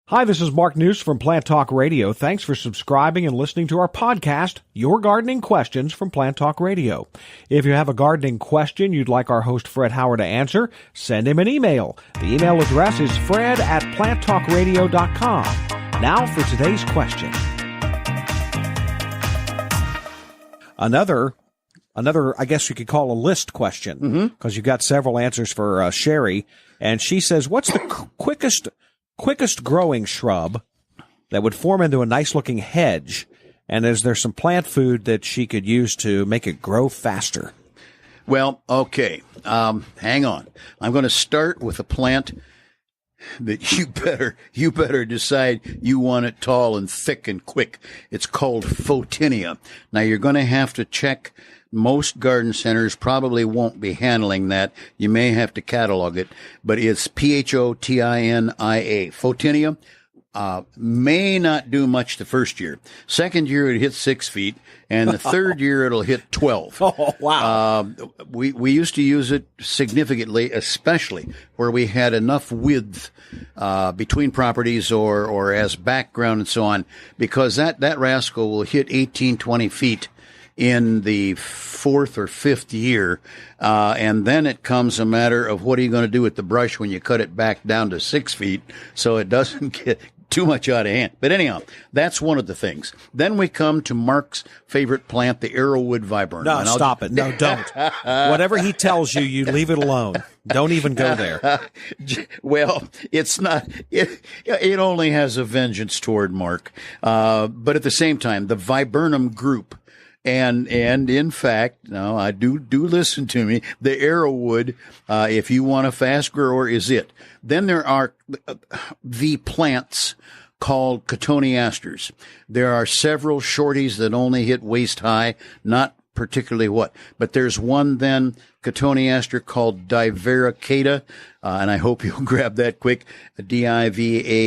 Hi, this is Mark News from Plant Talk Radio. Thanks for subscribing and listening to our podcast, Your Gardening Questions from Plant Talk Radio. If you have a gardening question you'd like our host Fred Howard to answer, send him an email. The email address is fred@planttalkradio.com. Now for today's question. Another, I guess you could call a list question, because you've got several answers for Sherry. And she says, what's the quickest growing shrub that would form into a nice looking hedge? And is there some plant food that she could use to make it grow faster? Well, okay. Hang on. I'm going to start with a plant that you better decide you want it tall and thick and quick. It's called Photinia. Now you're going to have to check. Most garden centers probably won't be handling that. You may have to catalog it, but it's Photinia. Photinia may not do much the first year. Second year, it hits 6 feet, and the third year, it'll hit 12. Oh, wow. We used to use it significantly, especially where we had enough width between properties or as background and so on, because that rascal will hit 18, 20 feet in the fourth or fifth year, and then it comes a matter of what are you going to do with the brush when you cut it back down to 6 feet so it doesn't get too much out of hand. But anyhow, that's one of the things. Then we come to Mark's favorite plant, the arrowwood viburnum. No, stop it. No, don't. Whatever he tells you, you leave it alone. Don't even go there. Well, it's not. It only has a vengeance toward Mark. But at the same time, the viburnum group. And in fact, now I do listen to me. The arrowwood, if you want a fast grower, is it. Then there are the plants called cotoneasters. There are several shorties that only hit waist high, not particularly what, but there's one then cotoneaster called Divaricata, and I hope you'll grab that quick, Divaricata,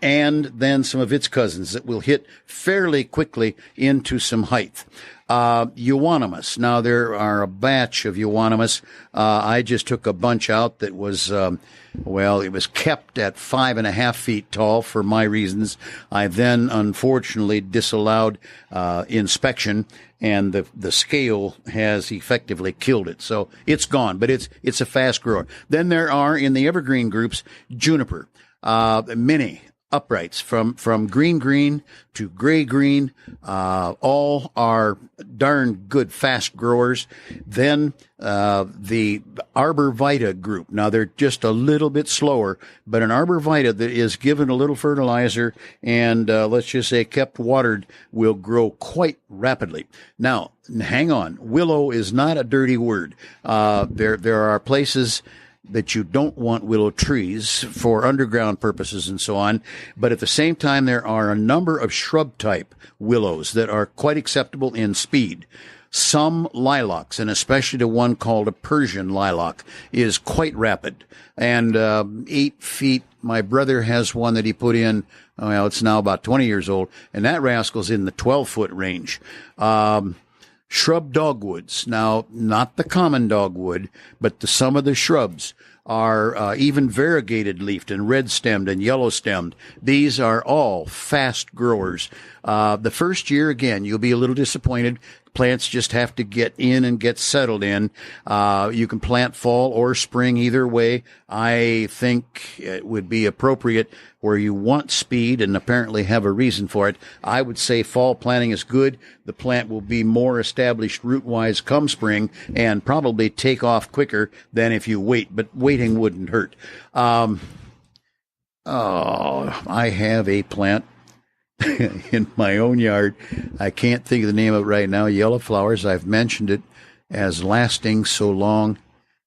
and then some of its cousins that will hit fairly quickly into some height. Euonymus. Now, there are a batch of Euonymus. I just took a bunch out that was, it was kept at 5.5 feet tall for my reasons. I then, unfortunately, disallowed inspection, and the scale has effectively killed it. So it's gone, but it's a fast grower. Then there are, in the evergreen groups, juniper, many uprights from green to gray green, all are darn good fast growers. Then the arborvitae group. Now they're just a little bit slower, but an arborvitae that is given a little fertilizer and let's just say kept watered will grow quite rapidly. Now hang on, willow is not a dirty word. There are places that you don't want willow trees for underground purposes and so on. But at the same time, there are a number of shrub type willows that are quite acceptable in speed. Some lilacs, and especially the one called a Persian lilac, is quite rapid. And 8 feet, my brother has one that he put in, it's now about 20 years old, and that rascal's in the 12-foot range. Shrub dogwoods. Now, not the common dogwood, but some of the shrubs are even variegated leafed and red stemmed and yellow stemmed. These are all fast growers. The first year, again, you'll be a little disappointed. Plants just have to get in and get settled in. You can plant fall or spring either way. I think it would be appropriate where you want speed and apparently have a reason for it. I would say fall planting is good. The plant will be more established root-wise come spring and probably take off quicker than if you wait, but waiting wouldn't hurt. I have a plant in my own yard. I can't think of the name of it right now. Yellow flowers. I've mentioned it as lasting so long.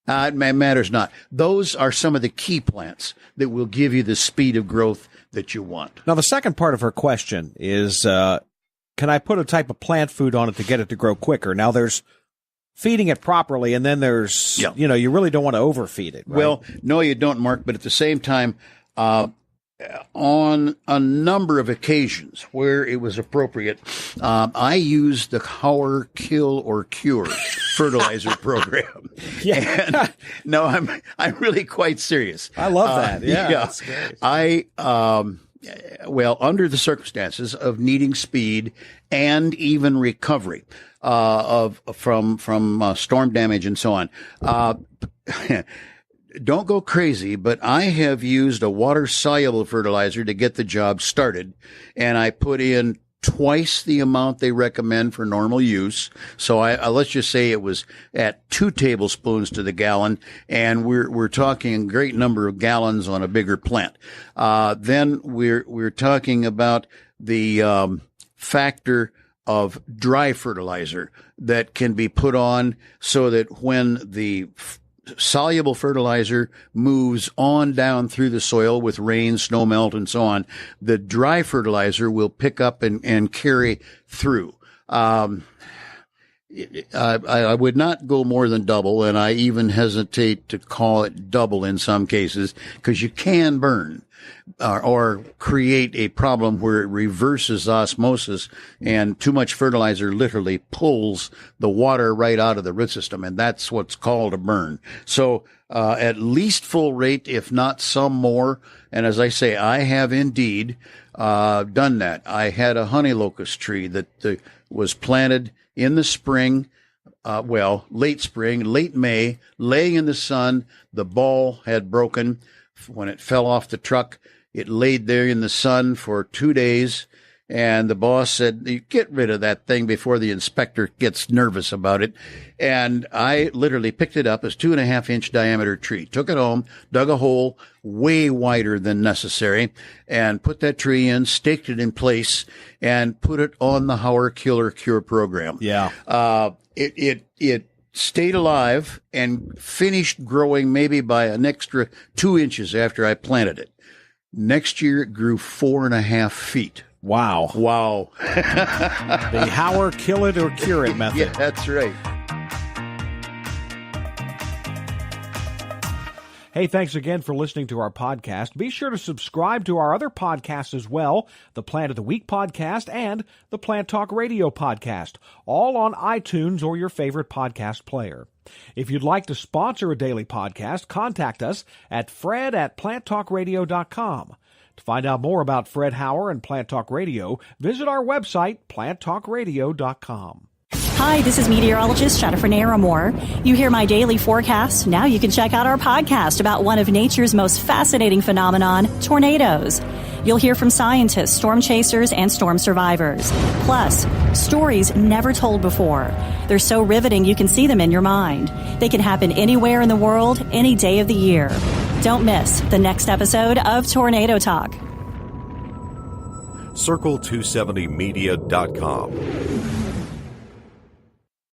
It matters not. Those are some of the key plants that will give you the speed of growth that you want. Now, the second part of her question is, can I put a type of plant food on it to get it to grow quicker? Now, there's feeding it properly, and then there's, you really don't want to overfeed it, right? Well, no, you don't, Mark, but at the same time, on a number of occasions where it was appropriate, I used the Hauer Kill or Cure fertilizer program. Yeah. And, no, I'm really quite serious. I love that. Yeah. That's great. Well, under the circumstances of needing speed and even recovery from storm damage and so on, don't go crazy, but I have used a water-soluble fertilizer to get the job started, and I put in twice the amount they recommend for normal use. So let's just say it was at 2 tablespoons to the gallon, and we're talking a great number of gallons on a bigger plant. Then we're talking about the factor of dry fertilizer that can be put on so that when the soluble fertilizer moves on down through the soil with rain, snow melt, and so on, the dry fertilizer will pick up and carry through. I would not go more than double, and I even hesitate to call it double in some cases, because you can burn or create a problem where it reverses osmosis, and too much fertilizer literally pulls the water right out of the root system, and that's what's called a burn. So at least full rate, if not some more. And as I say, I have indeed done that. I had a honey locust tree that was planted in the spring, late spring, late May, laying in the sun. The ball had broken. When it fell off the truck, it laid there in the sun for 2 days, and the boss said, "Get rid of that thing before the inspector gets nervous about it." And I literally picked it up as 2.5-inch diameter tree, took it home, dug a hole way wider than necessary, and put that tree in, staked it in place, and put it on the Hauer Killer Cure program. Yeah. It stayed alive and finished growing maybe by an extra 2 inches after I planted it. Next year, it grew 4.5 feet. Wow. The Hauer Kill It or Cure It method. Yeah, that's right. Hey, thanks again for listening to our podcast. Be sure to subscribe to our other podcasts as well, the Plant of the Week podcast and the Plant Talk Radio podcast, all on iTunes or your favorite podcast player. If you'd like to sponsor a daily podcast, contact us at fred@planttalkradio.com. To find out more about Fred Hauer and Plant Talk Radio, visit our website, planttalkradio.com. Hi, this is meteorologist Jennifer Naramore. You hear my daily forecast? Now you can check out our podcast about one of nature's most fascinating phenomenon, tornadoes. You'll hear from scientists, storm chasers, and storm survivors. Plus, stories never told before. They're so riveting you can see them in your mind. They can happen anywhere in the world, any day of the year. Don't miss the next episode of Tornado Talk. Circle270media.com.